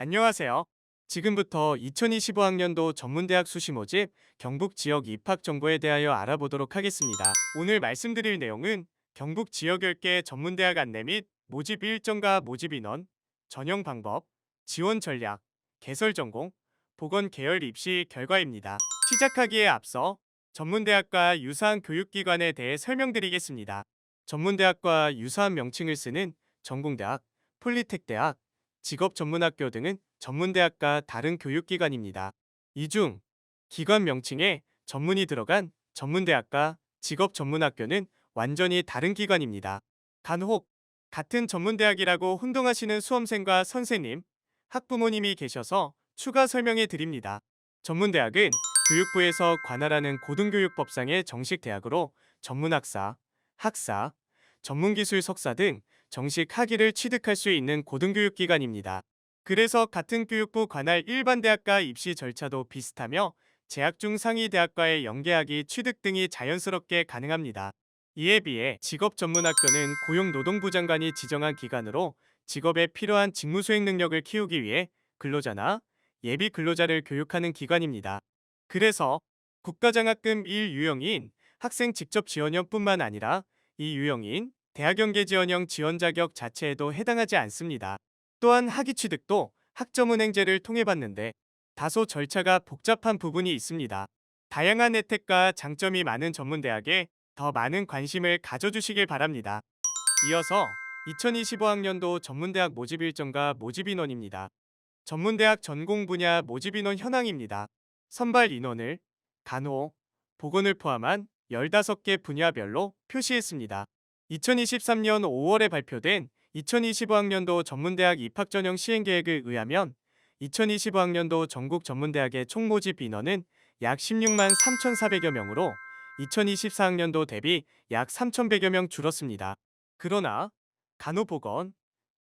안녕하세요. 지금부터 2025학년도 전문대학 수시 모집 경북 지역 입학 정보에 대하여 알아보도록 하겠습니다. 오늘 말씀드릴 내용은 경북 지역 10개 전문대학 안내 및 모집 일정과 모집 인원, 전형 방법, 지원 전략, 개설 전공, 보건 계열 입시 결과입니다. 시작하기에 앞서 전문대학과 유사한 교육기관에 대해 설명드리겠습니다. 전문대학과 유사한 명칭을 쓰는 전공대학, 폴리텍대학, 직업전문학교 등은 전문대학과 다른 교육기관입니다. 이 중 기관 명칭에 전문이 들어간 전문대학과 직업전문학교는 완전히 다른 기관입니다. 간혹 같은 전문대학이라고 혼동하시는 수험생과 선생님, 학부모님이 계셔서 추가 설명해 드립니다. 전문대학은 교육부에서 관할하는 고등교육법상의 정식 대학으로 전문학사, 학사, 전문기술 석사 등 정식 학위를 취득할 수 있는 고등교육기관입니다. 그래서 같은 교육부 관할 일반 대학과 입시 절차도 비슷하며 재학 중 상위 대학과의 연계학위 취득 등이 자연스럽게 가능합니다. 이에 비해 직업전문학교는 고용노동부 장관이 지정한 기관으로 직업에 필요한 직무 수행 능력을 키우기 위해 근로자나 예비 근로자를 교육하는 기관입니다. 그래서 국가장학금 1유형인 학생 직접 지원형뿐만 아니라 2유형인 대학연계 지원형 지원 자격 자체에도 해당하지 않습니다. 또한 학위 취득도 학점은행제를 통해 받는데 다소 절차가 복잡한 부분이 있습니다. 다양한 혜택과 장점이 많은 전문대학에 더 많은 관심을 가져주시길 바랍니다. 이어서 2025학년도 전문대학 모집 일정과 모집 인원입니다. 전문대학 전공 분야 모집 인원 현황입니다. 선발 인원을 간호, 보건을 포함한 15개 분야별로 표시했습니다. 2023년 5월에 발표된 2025학년도 전문대학 입학 전형 시행계획에 의하면 2025학년도 전국 전문대학의 총 모집 인원은 약 16만 3,400여 명으로 2024학년도 대비 약 3,100여 명 줄었습니다. 그러나 간호보건,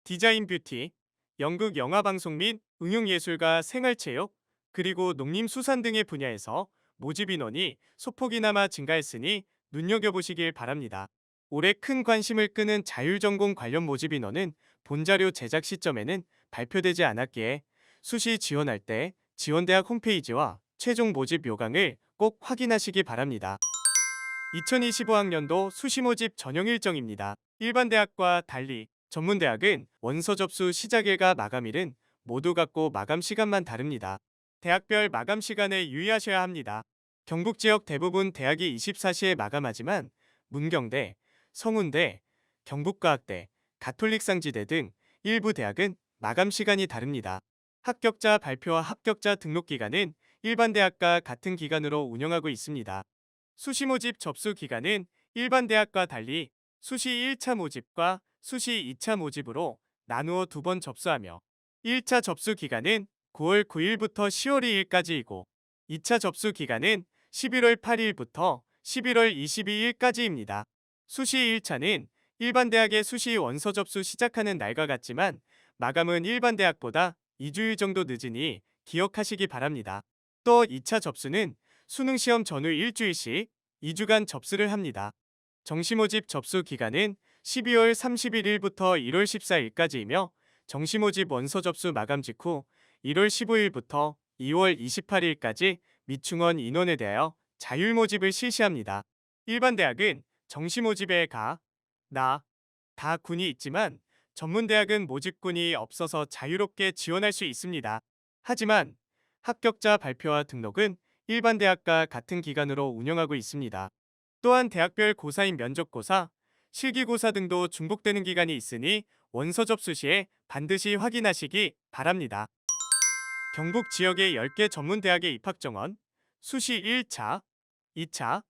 디자인 뷰티, 연극 영화방송 및 응용예술과 생활체육, 그리고 농림수산 등의 분야에서 모집 인원이 소폭이나마 증가했으니 눈여겨보시길 바랍니다. 올해 큰 관심을 끄는 자율전공 관련 모집 인원은 본자료 제작 시점에는 발표되지 않았기에 수시 지원할 때 지원대학 홈페이지와 최종 모집 요강을 꼭 확인하시기 바랍니다. 2025학년도 수시 모집 전형 일정입니다. 일반 대학과 달리 전문대학은 원서 접수 시작일과 마감일은 모두 같고 마감 시간만 다릅니다. 대학별 마감 시간에 유의하셔야 합니다. 경북 지역 대부분 대학이 24시에 마감하지만 문경대, 성운대, 경북과학대, 가톨릭상지대 등 일부 대학은 마감 시간이 다릅니다. 합격자 발표와 합격자 등록 기간은 일반 대학과 같은 기간으로 운영하고 있습니다. 수시 모집 접수 기간은 일반 대학과 달리 수시 1차 모집과 수시 2차 모집으로 나누어 2번 접수하며 1차 접수 기간은 9월 9일부터 10월 2일까지이고 2차 접수 기간은 11월 8일부터 11월 22일까지입니다. 수시 1차는 일반 대학의 수시 원서 접수 시작하는 날과 같지만 마감은 일반 대학보다 2주일 정도 늦으니 기억하시기 바랍니다. 또 2차 접수는 수능 시험 전후 일주일씩 2주간 접수를 합니다. 정시 모집 접수 기간은 12월 31일부터 1월 14일까지이며 정시 모집 원서 접수 마감 직후 1월 15일부터 2월 28일까지 미충원 인원에 대하여 자율 모집을 실시합니다. 일반 대학은 정시 모집에 가, 나, 다 군이 있지만 전문대학은 모집군이 없어서 자유롭게 지원할 수 있습니다. 하지만 합격자 발표와 등록은 일반 대학과 같은 기간으로 운영하고 있습니다. 또한 대학별 고사인 면접고사, 실기고사 등도 중복되는 기간이 있으니 원서 접수 시에 반드시 확인하시기 바랍니다. 경북 지역의 10개 전문대학의 입학 정원, 수시 1차, 2차,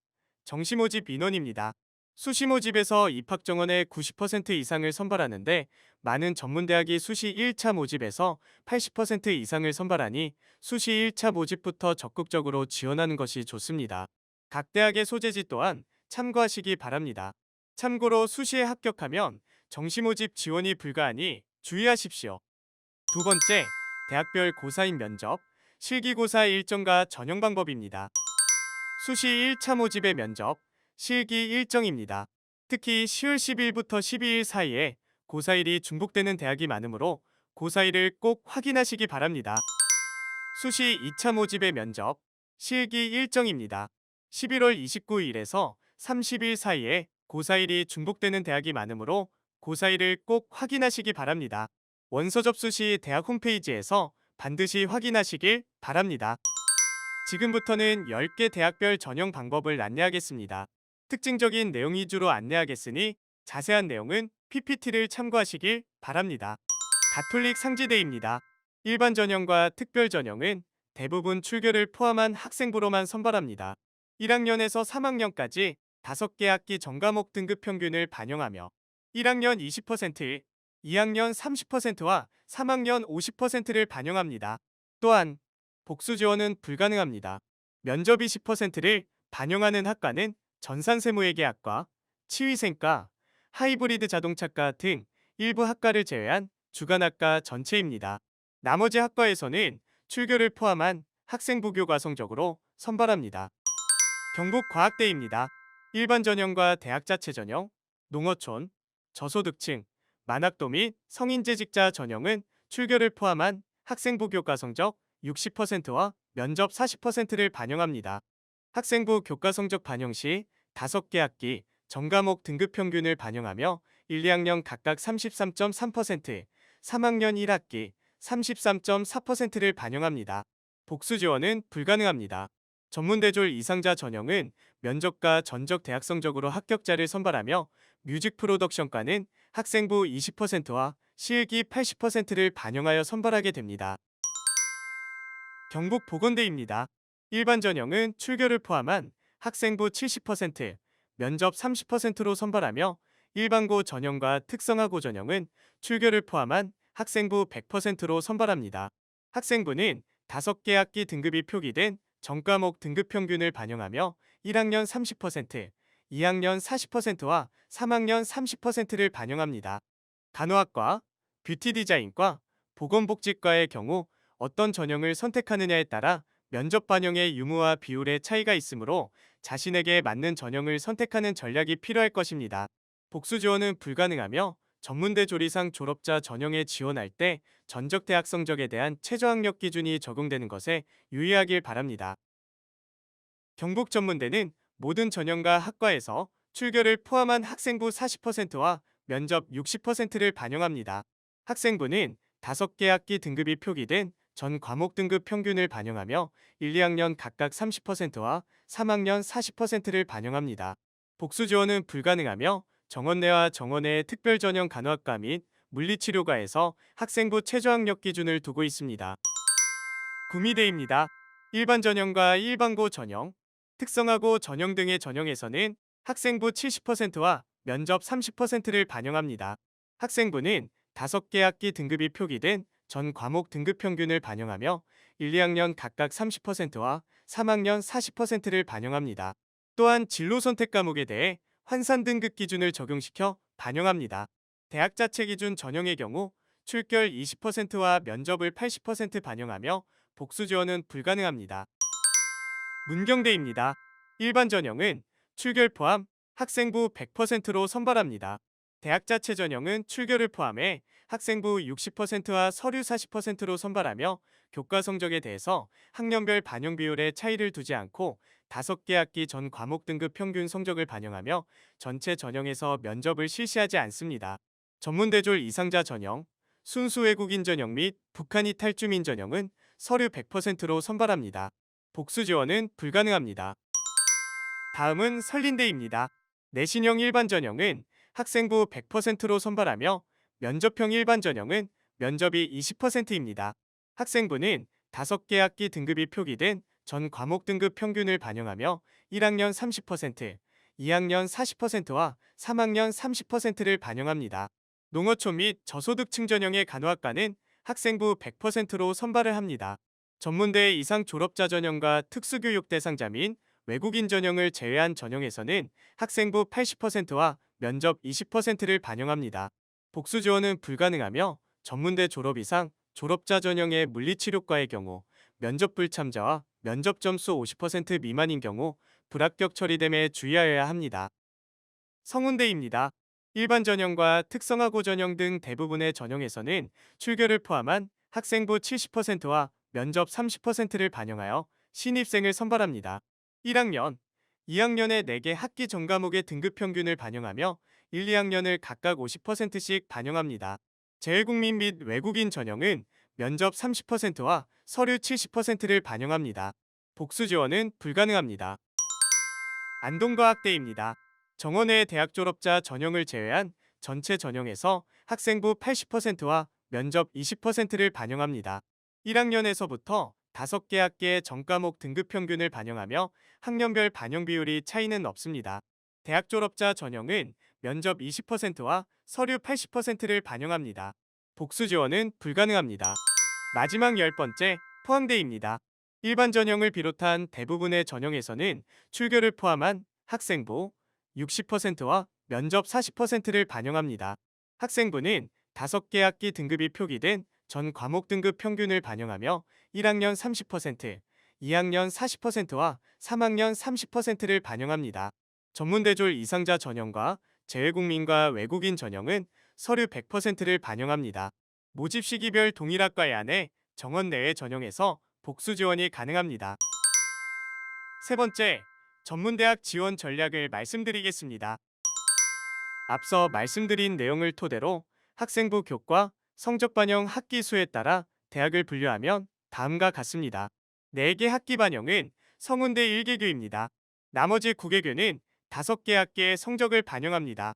정시 모집 인원입니다. 수시 모집에서 입학 정원의 90% 이상을 선발하는데 많은 전문대학이 수시 1차 모집에서 80% 이상을 선발하니 수시 1차 모집부터 적극적으로 지원하는 것이 좋습니다. 각 대학의 소재지 또한 참고하시기 바랍니다. 참고로 수시에 합격하면 정시 모집 지원이 불가하니 주의하십시오. 두 번째, 대학별 고사인 면접, 실기고사 일정과 전형 방법입니다. 수시 1차 모집의 면접, 실기 일정입니다. 특히 10월 10일부터 12일 사이에 고사일이 중복되는 대학이 많으므로 고사일을 꼭 확인하시기 바랍니다. 수시 2차 모집의 면접, 실기 일정입니다. 11월 29일에서 30일 사이에 고사일이 중복되는 대학이 많으므로 고사일을 꼭 확인하시기 바랍니다. 원서 접수 시 대학 홈페이지에서 반드시 확인하시길 바랍니다. 지금부터는 10개 대학별 전형 방법을 안내하겠습니다. 특징적인 내용 위주로 안내하겠으니 자세한 내용은 PPT를 참고하시길 바랍니다. 가톨릭 상지대입니다. 일반 전형과 특별 전형은 대부분 출결을 포함한 학생부로만 선발합니다. 1학년에서 3학년까지 5개 학기 전과목 등급 평균을 반영하며 1학년 20%, 2학년 30%와 3학년 50%를 반영합니다. 또한 복수 지원은 불가능합니다. 면접 20%를 반영하는 학과는 전산세무회계학과, 치위생과, 하이브리드 자동차과 등 일부 학과를 제외한 주간학과 전체입니다. 나머지 학과에서는 출결을 포함한 학생부 교과성적으로 선발합니다. 경북과학대입니다. 일반 전형과 대학 자체 전형, 농어촌, 저소득층, 만학도 및 성인재직자 전형은 출결을 포함한 학생부 교과성적 60%와 면접 40%를 반영합니다. 학생부 교과성적 반영 시 5개 학기 전과목 등급 평균을 반영하며 1, 2학년 각각 33.3%, 3학년 1학기 33.4%를 반영합니다. 복수 지원은 불가능합니다. 전문대졸 이상자 전형은 면접과 전적 대학 성적으로 합격자를 선발하며 뮤직 프로덕션과는 학생부 20%와 실기 80%를 반영하여 선발하게 됩니다. 경북보건대입니다. 일반 전형은 출결을 포함한 학생부 70%, 면접 30%로 선발하며 일반고 전형과 특성화고 전형은 출결을 포함한 학생부 100%로 선발합니다. 학생부는 5개 학기 등급이 표기된 전과목 등급 평균을 반영하며 1학년 30%, 2학년 40%와 3학년 30%를 반영합니다. 간호학과, 뷰티 디자인과, 보건복지과의 경우 어떤 전형을 선택하느냐에 따라 면접 반영의 유무와 비율의 차이가 있으므로 자신에게 맞는 전형을 선택하는 전략이 필요할 것입니다. 복수 지원은 불가능하며 전문대 조리상 졸업자 전형에 지원할 때 전적 대학 성적에 대한 최저학력 기준이 적용되는 것에 유의하길 바랍니다. 경북 전문대는 모든 전형과 학과에서 출결을 포함한 학생부 40%와 면접 60%를 반영합니다. 학생부는 5개 학기 등급이 표기된 전 과목 등급 평균을 반영하며 1, 2학년 각각 30%와 3학년 40%를 반영합니다. 복수 지원은 불가능하며 정원내와 정원외의 특별 전형 간호학과 및 물리치료과에서 학생부 최저학력 기준을 두고 있습니다. 구미대입니다. 일반 전형과 일반고 전형, 특성화고 전형 등의 전형에서는 학생부 70%와 면접 30%를 반영합니다. 학생부는 5개 학기 등급이 표기된 전 과목 등급 평균을 반영하며 1, 2학년 각각 30%와 3학년 40%를 반영합니다. 또한 진로 선택 과목에 대해 환산 등급 기준을 적용시켜 반영합니다. 대학 자체 기준 전형의 경우 출결 20%와 면접을 80% 반영하며 복수 지원은 불가능합니다. 문경대입니다. 일반 전형은 출결 포함 학생부 100%로 선발합니다. 대학 자체 전형은 출결을 포함해 학생부 60%와 서류 40%로 선발하며 교과 성적에 대해서 학년별 반영 비율에 차이를 두지 않고 5개 학기 전 과목 등급 평균 성적을 반영하며 전체 전형에서 면접을 실시하지 않습니다. 전문대졸 이상자 전형, 순수 외국인 전형 및 북한 이탈 주민 전형은 서류 100%로 선발합니다. 복수 지원은 불가능합니다. 다음은 설린대입니다. 내신형 일반 전형은 학생부 100%로 선발하며 면접형 일반 전형은 면접이 20%입니다. 학생부는 5개 학기 등급이 표기된 전 과목 등급 평균을 반영하며 1학년 30%, 2학년 40%와 3학년 30%를 반영합니다. 농어촌 및 저소득층 전형의 간호학과는 학생부 100%로 선발을 합니다. 전문대 이상 졸업자 전형과 특수교육 대상자 및 외국인 전형을 제외한 전형에서는 학생부 80%와 면접 20%를 반영합니다. 복수 지원은 불가능하며 전문대 졸업 이상 졸업자 전형의 물리치료과의 경우 면접 불참자와 면접 점수 50% 미만인 경우 불합격 처리됨에 주의하여야 합니다. 성운대입니다. 일반 전형과 특성화고 전형 등 대부분의 전형에서는 출결을 포함한 학생부 70%와 면접 30%를 반영하여 신입생을 선발합니다. 1학년, 2학년의 4개 학기 전 과목의 등급 평균을 반영하며 1, 2학년을 각각 50%씩 반영합니다. 재외국민 및 외국인 전형은 면접 30%와 서류 70%를 반영합니다. 복수 지원은 불가능합니다. 안동과학대입니다. 정원의 대학 졸업자 전형을 제외한 전체 전형에서 학생부 80%와 면접 20%를 반영합니다. 1학년에서부터 5개 학기의 전과목 등급 평균을 반영하며 학년별 반영 비율이 차이는 없습니다. 대학 졸업자 전형은 면접 20%와 서류 80%를 반영합니다. 복수 지원은 불가능합니다. 마지막 10번째, 포항대입니다. 일반 전형을 비롯한 대부분의 전형에서는 출결을 포함한 학생부 60%와 면접 40%를 반영합니다. 학생부는 5개 학기 등급이 표기된 전 과목 등급 평균을 반영하며 1학년 30%, 2학년 40%와 3학년 30%를 반영합니다. 전문대졸 이상자 전형과 재외국민과 외국인 전형은 서류 100%를 반영합니다. 모집 시기별 동일학과에 한해 정원 내의 전형에서 복수 지원이 가능합니다. 세 번째, 전문대학 지원 전략을 말씀드리겠습니다. 앞서 말씀드린 내용을 토대로 학생부 교과, 성적 반영 학기 수에 따라 대학을 분류하면 다음과 같습니다. 4개 학기 반영은 성운대 1개교입니다. 나머지 9개교는 5개 학기의 성적을 반영합니다.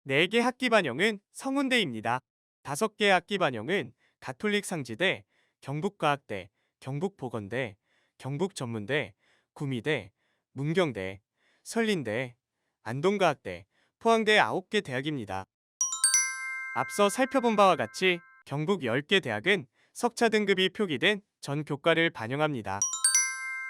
4개 학기 반영은 성운대입니다. 5개 학기 반영은 가톨릭 상지대, 경북과학대, 경북보건대, 경북전문대, 구미대, 문경대, 설린대, 안동과학대, 포항대 9개 대학입니다. 앞서 살펴본 바와 같이 경북 10개 대학은 석차 등급이 표기된 전 교과를 반영합니다.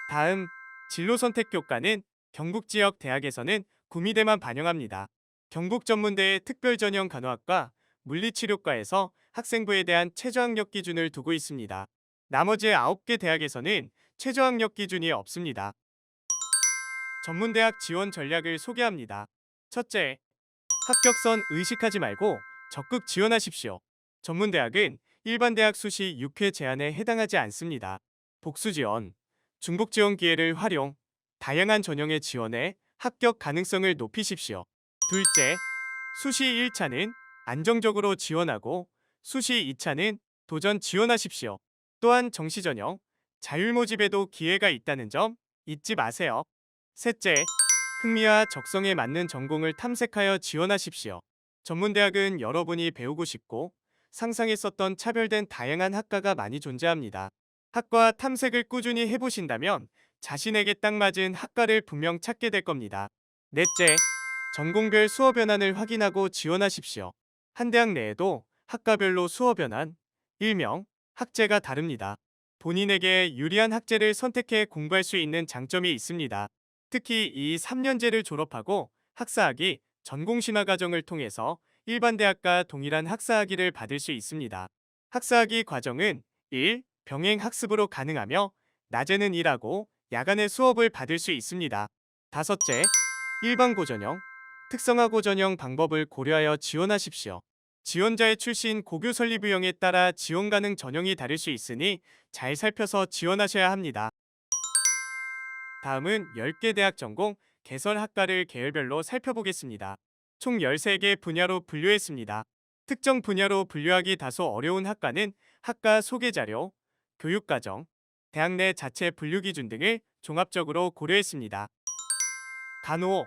다음, 진로 선택 교과는 경북 지역 대학에서는 구미대만 반영합니다. 경북 전문대의 특별전형 간호학과, 물리치료과에서 학생부에 대한 최저학력 기준을 두고 있습니다. 나머지 9개 대학에서는 최저학력 기준이 없습니다. 전문대학 지원 전략을 소개합니다. 첫째, 합격선 의식하지 말고 적극 지원하십시오. 전문대학은 일반 대학 수시 6회 제한에 해당하지 않습니다. 복수 지원, 중복 지원 기회를 활용, 다양한 전형의 지원에 합격 가능성을 높이십시오. 둘째, 수시 1차는 안정적으로 지원하고 수시 2차는 도전 지원하십시오. 또한 정시 전형, 자율 모집에도 기회가 있다는 점 잊지 마세요. 셋째, 흥미와 적성에 맞는 전공을 탐색하여 지원하십시오. 전문대학은 여러분이 배우고 싶고 상상했었던 차별된 다양한 학과가 많이 존재합니다. 학과 탐색을 꾸준히 해보신다면 자신에게 딱 맞은 학과를 분명 찾게 될 겁니다. 넷째, 전공별 수업 연한을 확인하고 지원하십시오. 한 대학 내에도 학과별로 수업 연한, 일명 학제가 다릅니다. 본인에게 유리한 학제를 선택해 공부할 수 있는 장점이 있습니다. 특히 이 3년제를 졸업하고 학사학위, 전공신화 과정을 통해서 일반 대학과 동일한 학사학위를 받을 수 있습니다. 학사학위 과정은 1. 병행 학습으로 가능하며 낮에는 일하고 야간에 수업을 받을 수 있습니다. 다섯째, 일반 고전형, 특성화 고전형 방법을 고려하여 지원하십시오. 지원자의 출신 고교 설립 유형에 따라 지원 가능 전형이 다를 수 있으니 잘 살펴서 지원하셔야 합니다. 다음은 10개 대학 전공 개설 학과를 계열별로 살펴보겠습니다. 총 13개 분야로 분류했습니다. 특정 분야로 분류하기 다소 어려운 학과는 학과 소개자료, 교육과정, 대학 내 자체 분류 기준 등을 종합적으로 고려했습니다. 간호,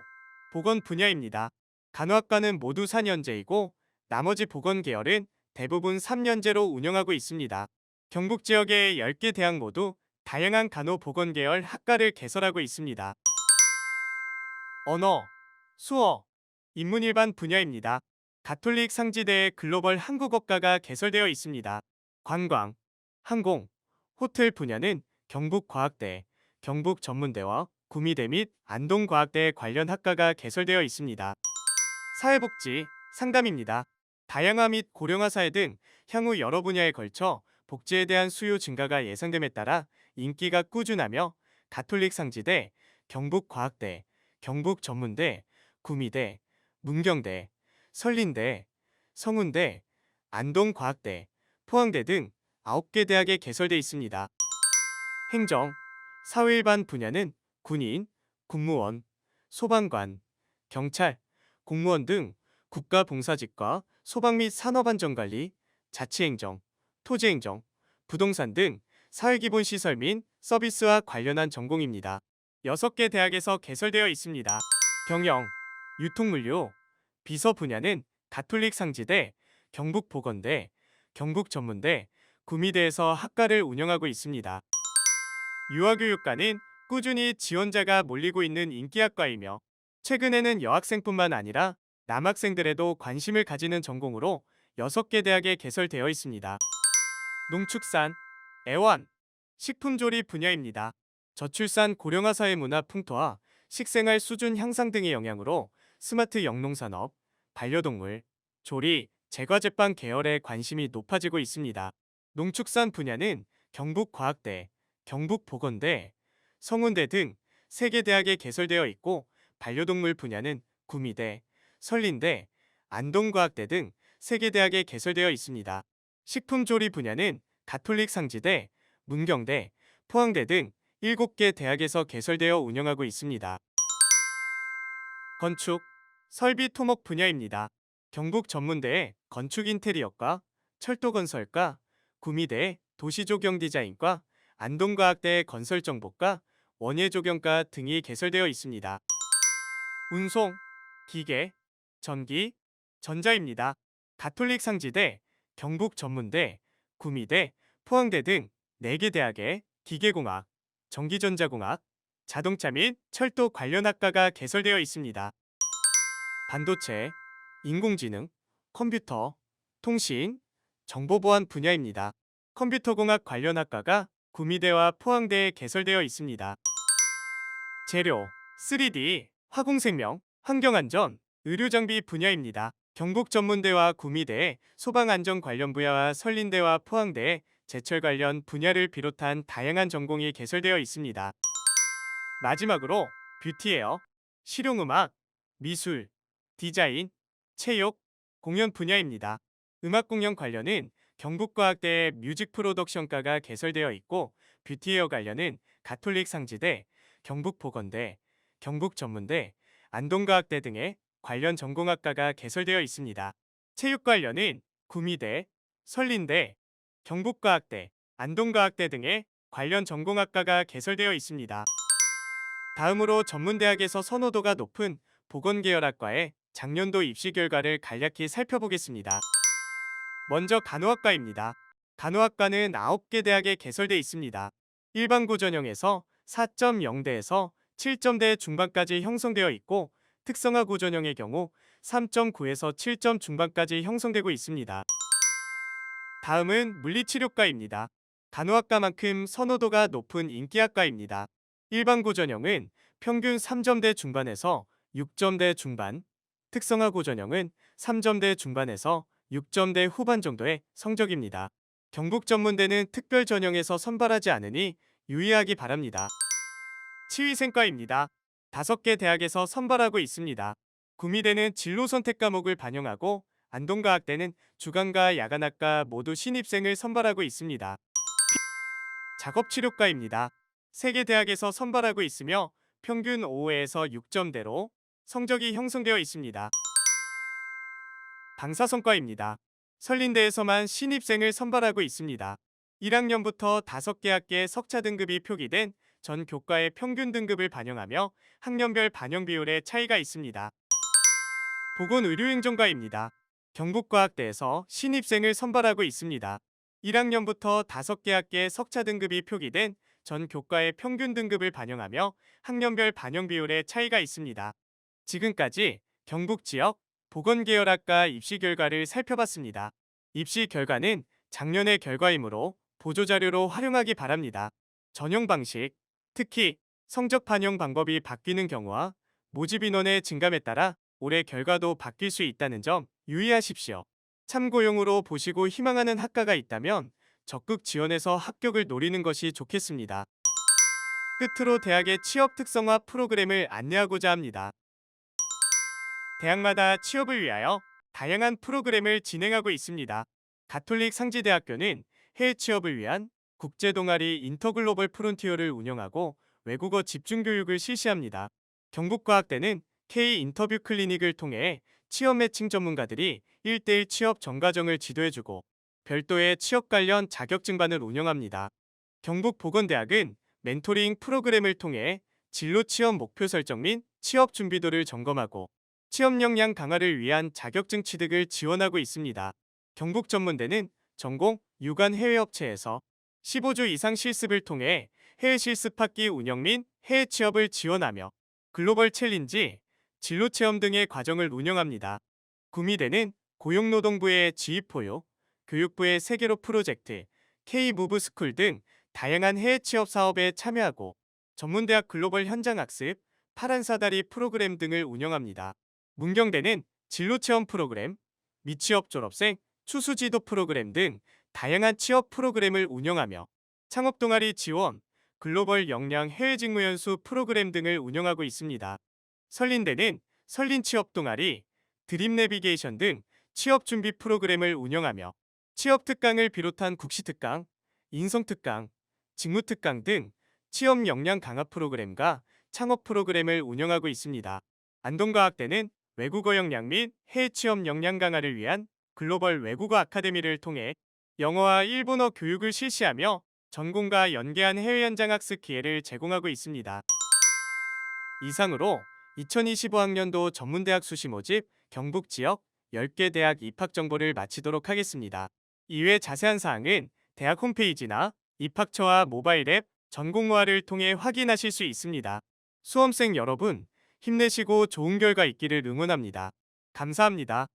보건 분야입니다. 간호학과는 모두 4년제이고 나머지 보건 계열은 대부분 3년제로 운영하고 있습니다. 경북 지역의 10개 대학 모두 다양한 간호 보건 계열 학과를 개설하고 있습니다. 언어, 수어, 인문 일반 분야입니다. 가톨릭 상지대의 글로벌 한국어과가 개설되어 있습니다. 관광, 항공, 호텔 분야는 경북과학대, 경북전문대와 구미대 및 안동과학대 관련 학과가 개설되어 있습니다. 사회복지, 상담입니다. 다양화 및 고령화 사회 등 향후 여러 분야에 걸쳐 복지에 대한 수요 증가가 예상됨에 따라 인기가 꾸준하며 가톨릭 상지대, 경북과학대, 경북전문대, 구미대, 문경대, 설린대, 성운대, 안동과학대, 포항대 등 9개 대학에 개설돼 있습니다. 행정, 사회 일반 분야는 군인, 군무원, 소방관, 경찰, 공무원 등 국가봉사직과 소방 및 산업안전관리, 자치행정, 토지행정, 부동산 등 사회기본시설 및 서비스와 관련한 전공입니다. 6개 대학에서 개설되어 있습니다. 경영, 유통물류, 비서 분야는 가톨릭 상지대, 경북보건대, 경북전문대, 구미대에서 학과를 운영하고 있습니다. 유아교육과는 꾸준히 지원자가 몰리고 있는 인기학과이며 최근에는 여학생뿐만 아니라 남학생들에도 관심을 가지는 전공으로 6개 대학에 개설되어 있습니다. 농축산, 애완, 식품조리 분야입니다. 저출산 고령화 사회 문화 풍토와 식생활 수준 향상 등의 영향으로 스마트 영농산업, 반려동물, 조리, 제과제빵 계열에 관심이 높아지고 있습니다. 농축산 분야는 경북과학대, 경북보건대, 성운대 등 3개 대학에 개설되어 있고 반려동물 분야는 구미대, 설린대, 안동과학대 등 3개 대학에 개설되어 있습니다. 식품조리 분야는 가톨릭 상지대, 문경대, 포항대 등 7개 대학에서 개설되어 운영하고 있습니다. 건축, 설비 토목 분야입니다. 경북전문대의 건축인테리어과, 철도건설과, 구미대의 도시조경디자인과, 안동과학대의 건설정보과, 원예조경과 등이 개설되어 있습니다. 운송, 기계, 전기, 전자입니다. 가톨릭 상지대, 경북전문대, 구미대, 포항대 등 4개 대학에 기계공학, 전기전자공학, 자동차 및 철도 관련 학과가 개설되어 있습니다. 반도체, 인공지능, 컴퓨터, 통신, 정보보안 분야입니다. 컴퓨터공학 관련 학과가 구미대와 포항대에 개설되어 있습니다. 재료, 3D, 화공생명, 환경안전, 의료장비 분야입니다. 경북전문대와 구미대에 소방안전 관련 분야와 설린대와 포항대에 제철 관련 분야를 비롯한 다양한 전공이 개설되어 있습니다. 마지막으로 뷰티웨어, 실용음악, 미술, 디자인, 체육, 공연 분야입니다. 음악 공연 관련은 경북과학대의 뮤직 프로덕션과가 개설되어 있고 뷰티웨어 관련은 가톨릭 상지대, 경북보건대, 경북전문대, 안동과학대 등의 관련 전공학과가 개설되어 있습니다. 체육 관련은 구미대, 설린대, 경북과학대, 안동과학대 등의 관련 전공학과가 개설되어 있습니다. 다음으로 전문대학에서 선호도가 높은 보건계열학과의 작년도 입시 결과를 간략히 살펴보겠습니다. 먼저 간호학과입니다. 간호학과는 9개 대학에 개설돼 있습니다. 일반고 전형에서 4.0대에서 7점대 중반까지 형성되어 있고 특성화고 전형의 경우 3.9에서 7점 중반까지 형성되고 있습니다. 다음은 물리치료과입니다. 간호학과만큼 선호도가 높은 인기학과입니다. 일반고 전형은 평균 3점대 중반에서 6점대 중반, 특성화고 전형은 3점대 중반에서 6점대 후반 정도의 성적입니다. 경북전문대는 특별 전형에서 선발하지 않으니 유의하기 바랍니다. 치위생과입니다. 5개 대학에서 선발하고 있습니다. 구미대는 진로 선택 과목을 반영하고 안동과학대는 주간과 야간학과 모두 신입생을 선발하고 있습니다. 작업치료과입니다. 3개 대학에서 선발하고 있으며 평균 5에서 6점대로 성적이 형성되어 있습니다. 방사선과입니다. 설린대에서만 신입생을 선발하고 있습니다. 1학년부터 5개 학계의 석차 등급이 표기된 전 교과의 평균 등급을 반영하며 학년별 반영 비율의 차이가 있습니다. 보건의료행정과입니다. 경북과학대에서 신입생을 선발하고 있습니다. 1학년부터 5개 학계의 석차 등급이 표기된 전 교과의 평균 등급을 반영하며 학년별 반영 비율의 차이가 있습니다. 지금까지 경북 지역 보건계열학과 입시 결과를 살펴봤습니다. 입시 결과는 작년의 결과이므로 보조자료로 활용하기 바랍니다. 전형 방식, 특히 성적 반영 방법이 바뀌는 경우와 모집 인원의 증감에 따라 올해 결과도 바뀔 수 있다는 점 유의하십시오. 참고용으로 보시고 희망하는 학과가 있다면 적극 지원해서 합격을 노리는 것이 좋겠습니다. 끝으로 대학의 취업 특성화 프로그램을 안내하고자 합니다. 대학마다 취업을 위하여 다양한 프로그램을 진행하고 있습니다. 가톨릭 상지대학교는 해외 취업을 위한 국제 동아리 인터글로벌 프론티어를 운영하고 외국어 집중 교육을 실시합니다. 경북과학대는 K 인터뷰 클리닉을 통해 취업 매칭 전문가들이 1대1 취업 전과정을 지도해주고 별도의 취업 관련 자격증반을 운영합니다. 경북보건대학은 멘토링 프로그램을 통해 진로 취업 목표 설정 및 취업 준비도를 점검하고 취업 역량 강화를 위한 자격증 취득을 지원하고 있습니다. 경북전문대는 전공, 유관 해외 업체에서 15주 이상 실습을 통해 해외 실습 학기 운영 및 해외 취업을 지원하며 글로벌 챌린지, 진로 체험 등의 과정을 운영합니다. 구미대는 고용노동부의 지휘포요, 교육부의 세계로 프로젝트, K-무브 스쿨 등 다양한 해외 취업 사업에 참여하고 전문대학 글로벌 현장 학습, 파란 사다리 프로그램 등을 운영합니다. 문경대는 진로 체험 프로그램, 미취업 졸업생, 추수지도 프로그램 등 다양한 취업 프로그램을 운영하며 창업 동아리 지원, 글로벌 역량 해외 직무 연수 프로그램 등을 운영하고 있습니다. 설린대는 설린 취업 동아리, 드림 내비게이션 등 취업 준비 프로그램을 운영하며 취업 특강을 비롯한 국시 특강, 인성 특강, 직무 특강 등 취업 역량 강화 프로그램과 창업 프로그램을 운영하고 있습니다. 안동과학대는 외국어 역량 및 해외 취업 역량 강화를 위한 글로벌 외국어 아카데미를 통해 영어와 일본어 교육을 실시하며 전공과 연계한 해외 현장 학습 기회를 제공하고 있습니다. 이상으로 2025학년도 전문대학 수시 모집 경북 지역 10개 대학 입학 정보를 마치도록 하겠습니다. 이외 자세한 사항은 대학 홈페이지나 입학처와 모바일 앱 전공모아를 통해 확인하실 수 있습니다. 수험생 여러분, 힘내시고 좋은 결과 있기를 응원합니다. 감사합니다.